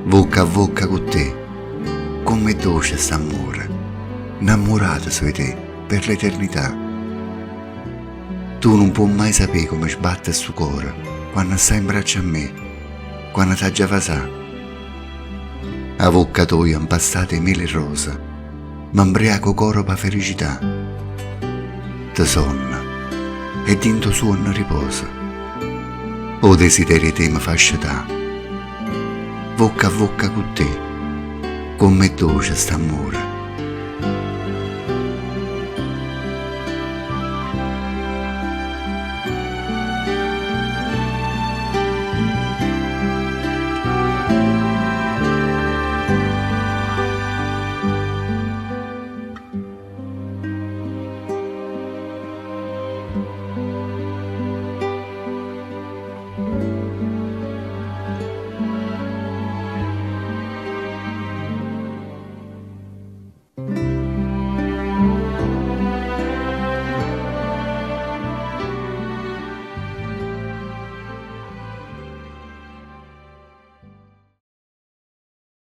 Vocca a vocca con te, come dolce st'amore, innamorato sei te per l'eternità. Tu non puoi mai sapere come sbatte sto cuore quando stai in braccio a me, quando t'ha già fasà. A vocca tua impastate mele e rosa, ma imbriaco coro per felicità. Te sonna e dinto suono riposa, o desideri te mi fa sciatà. Vocca a vocca con te, come dolce st'amore.